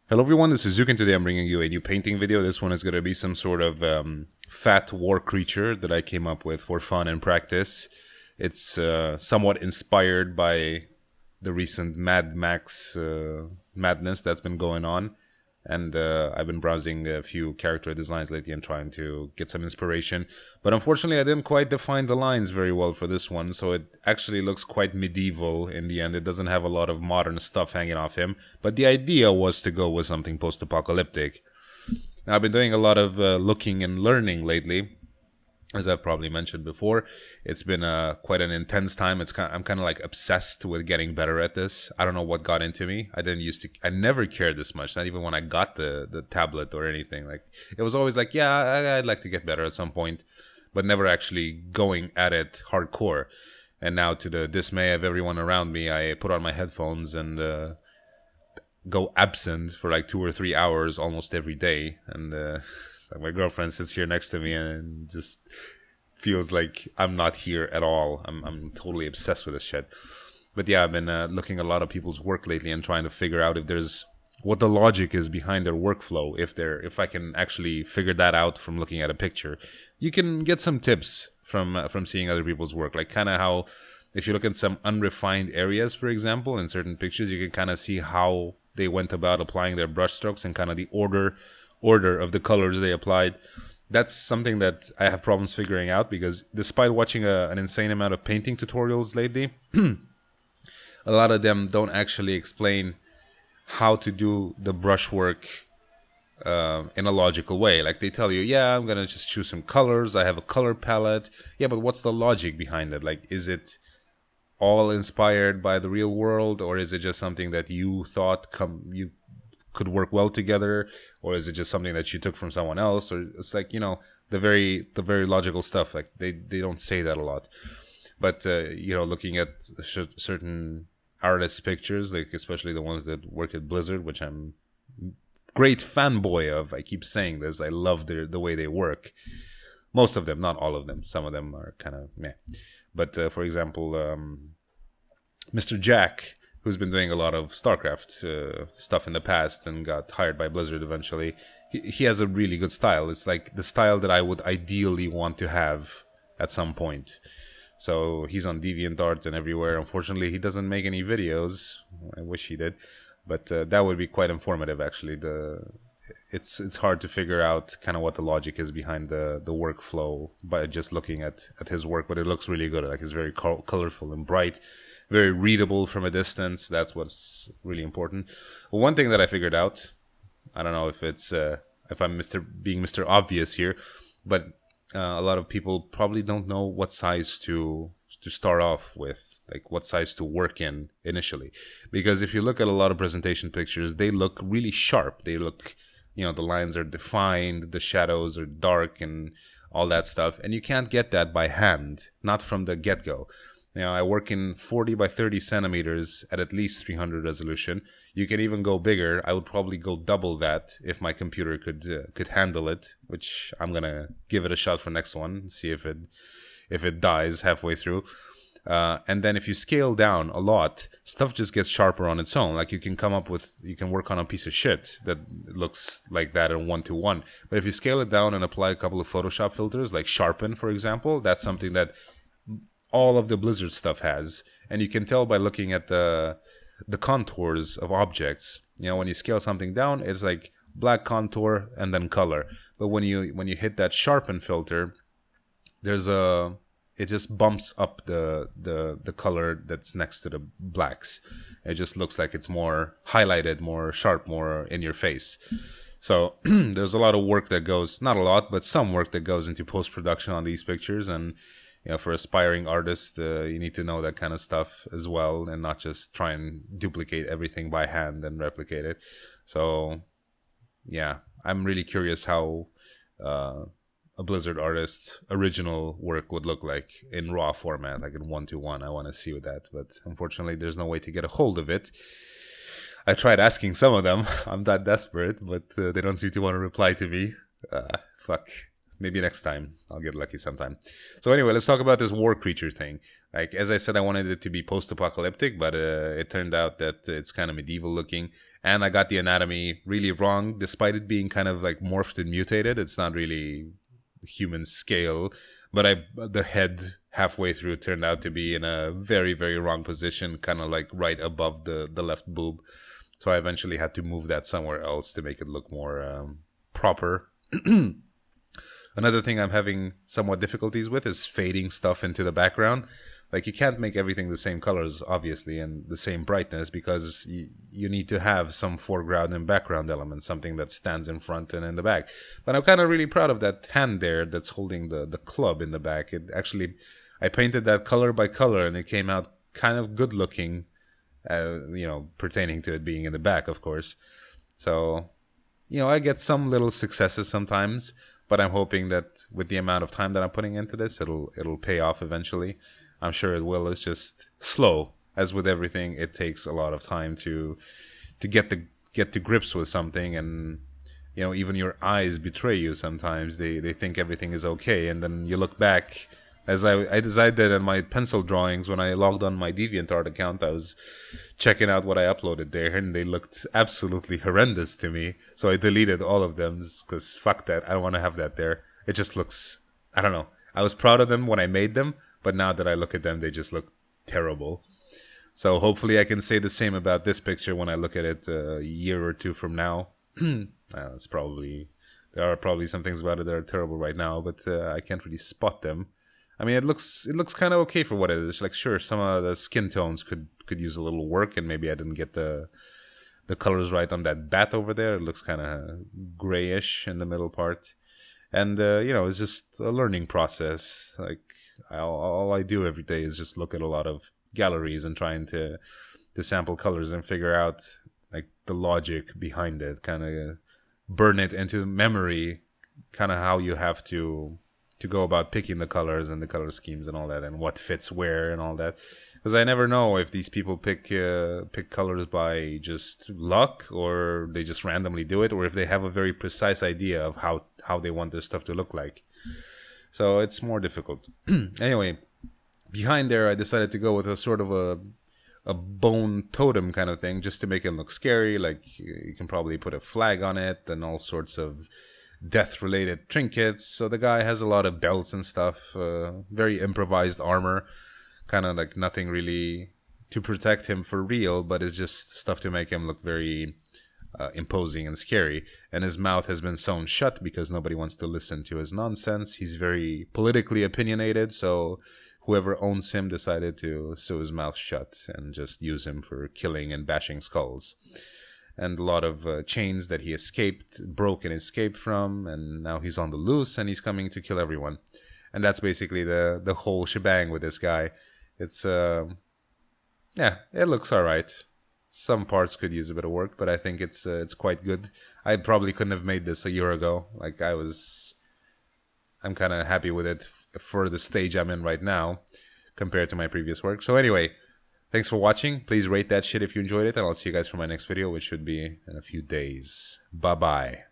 Hello everyone, this is Zooc, and today I'm bringing you a new painting video. This one is going to be some sort of fat war creature that I came up with for fun and practice. It's somewhat inspired by the recent Mad Max madness that's been going on. And I've been browsing a few character designs lately and trying to get some inspiration. But unfortunately, I didn't quite define the lines very well for this one, so it actually looks quite medieval in the end. It doesn't have a lot of modern stuff hanging off him. But the idea was to go with something post-apocalyptic. Now, I've been doing a lot of looking and learning lately. As I've probably mentioned before, it's been quite an intense time. I'm kind of like obsessed with getting better at this. I don't know what got into me. I never cared this much, not even when I got the tablet or anything. Like, it was always like, yeah, I'd like to get better at some point, but never actually going at it hardcore. And now, to the dismay of everyone around me, I put on my headphones and go absent for like 2 or 3 hours almost every day. And my girlfriend sits here next to me and just feels like I'm not here at all. I'm totally obsessed with this shit. But yeah, I've been looking at a lot of people's work lately and trying to figure out what the logic is behind their workflow. If I can actually figure that out from looking at a picture, you can get some tips from seeing other people's work. Like kind of how, if you look at some unrefined areas, for example, in certain pictures, you can kind of see how they went about applying their brushstrokes and kind of the order of the colors they applied. That's something that I have problems figuring out, because despite watching an insane amount of painting tutorials lately, a lot of them don't actually explain how to do the brushwork in a logical way. Like, they tell you, yeah, I'm gonna just choose some colors, I have a color palette. Yeah, but what's the logic behind it? Like, is it all inspired by the real world, or is it just something that you thought you could work well together, or is it just something that you took from someone else? Or it's like, the very logical stuff. Like, they don't say that a lot. But looking at certain artists' pictures, like especially the ones that work at Blizzard, which I'm great fanboy of. I keep saying this. I love the way they work. Most of them, not all of them. Some of them are kind of meh. But for example, Mr. Jack, who's been doing a lot of StarCraft stuff in the past and got hired by Blizzard eventually, he has a really good style. It's like the style that I would ideally want to have at some point. So he's on DeviantArt and everywhere. Unfortunately, he doesn't make any videos. I wish he did. But that would be quite informative, actually. It's hard to figure out kind of what the logic is behind the workflow by just looking at his work, but it looks really good. Like, it's very colorful and bright, very readable from a distance. That's what's really important. One thing that I figured out, I don't know if I'm being Mr. Obvious here, but a lot of people probably don't know what size to start off with, like what size to work in initially. Because if you look at a lot of presentation pictures, they look really sharp. They look, the lines are defined, the shadows are dark and all that stuff. And you can't get that by hand, not from the get-go. I work in 40 by 30 centimeters at least 300 resolution. You can even go bigger. I would probably go double that if my computer could handle it, which I'm gonna give it a shot for next one, see if it dies halfway through. And then if you scale down a lot, stuff just gets sharper on its own. Like, you can work on a piece of shit that looks like that in 1:1. But if you scale it down and apply a couple of Photoshop filters, like sharpen, for example, that's something that all of the Blizzard stuff has. And you can tell by looking at the contours of objects. When you scale something down, it's like black contour and then color. But when you hit that sharpen filter, it just bumps up the color that's next to the blacks. It just looks like it's more highlighted, more sharp, more in your face. So there's a lot of work that goes, not a lot, but some work that goes into post-production on these pictures. And for aspiring artists, you need to know that kind of stuff as well, and not just try and duplicate everything by hand and replicate it. So yeah, I'm really curious how a Blizzard artist's original work would look like in raw format, like in 1:1. I want to see that, but unfortunately there's no way to get a hold of it. I tried asking some of them. I'm that desperate, but they don't seem to want to reply to me. Fuck. Maybe next time. I'll get lucky sometime. So anyway, let's talk about this war creature thing. Like, as I said, I wanted it to be post-apocalyptic, but it turned out that it's kind of medieval looking. And I got the anatomy really wrong, despite it being kind of like morphed and mutated. It's not really human scale, but the head halfway through turned out to be in a very, very wrong position, kind of like right above the left boob. So I eventually had to move that somewhere else to make it look more proper. Another thing I'm having somewhat difficulties with is fading stuff into the background. Like, you can't make everything the same colors, obviously, and the same brightness, because you need to have some foreground and background elements, something that stands in front and in the back. But I'm kind of really proud of that hand there that's holding the club in the back. It actually, I painted that color by color, and it came out kind of good looking, pertaining to it being in the back, of course. So, I get some little successes sometimes, but I'm hoping that with the amount of time that I'm putting into this, it'll pay off eventually. I'm sure it will. It's just slow. As with everything, it takes a lot of time to get to grips with something, and even your eyes betray you sometimes. They think everything is okay, and then you look back, as I did in my pencil drawings when I logged on my DeviantArt account. I was checking out what I uploaded there, and they looked absolutely horrendous to me. So I deleted all of them because fuck that. I don't want to have that there. It just looks, I don't know. I was proud of them when I made them, but now that I look at them, they just look terrible. So hopefully I can say the same about this picture when I look at it a year or two from now. There are probably some things about it that are terrible right now, but I can't really spot them. I mean, it looks kind of okay for what it is. Like, sure, some of the skin tones could use a little work, and maybe I didn't get the colors right on that bat over there. It looks kind of grayish in the middle part. And, it's just a learning process. Like, all I do every day is just look at a lot of galleries and trying to sample colors and figure out, like, the logic behind it. Kind of burn it into memory, kind of how you have to go about picking the colors and the color schemes and all that, and what fits where and all that. Because I never know if these people pick colors by just luck, or they just randomly do it, or if they have a very precise idea of how they want their stuff to look like. So it's more difficult. Anyway, behind there I decided to go with a sort of a bone totem kind of thing, just to make it look scary. Like, you can probably put a flag on it and all sorts of death-related trinkets. So the guy has a lot of belts and stuff, very improvised armor, kind of like nothing really to protect him for real, but it's just stuff to make him look very imposing and scary. And his mouth has been sewn shut because nobody wants to listen to his nonsense. He's very politically opinionated, so whoever owns him decided to sew his mouth shut and just use him for killing and bashing skulls. And a lot of chains that he broke and escaped from, and now he's on the loose, and he's coming to kill everyone. And that's basically the whole shebang with this guy. It's, it looks alright. Some parts could use a bit of work, but I think it's quite good. I probably couldn't have made this a year ago. Like, I'm kind of happy with it for the stage I'm in right now, compared to my previous work. So anyway, thanks for watching. Please rate that shit if you enjoyed it, and I'll see you guys for my next video, which should be in a few days. Bye-bye.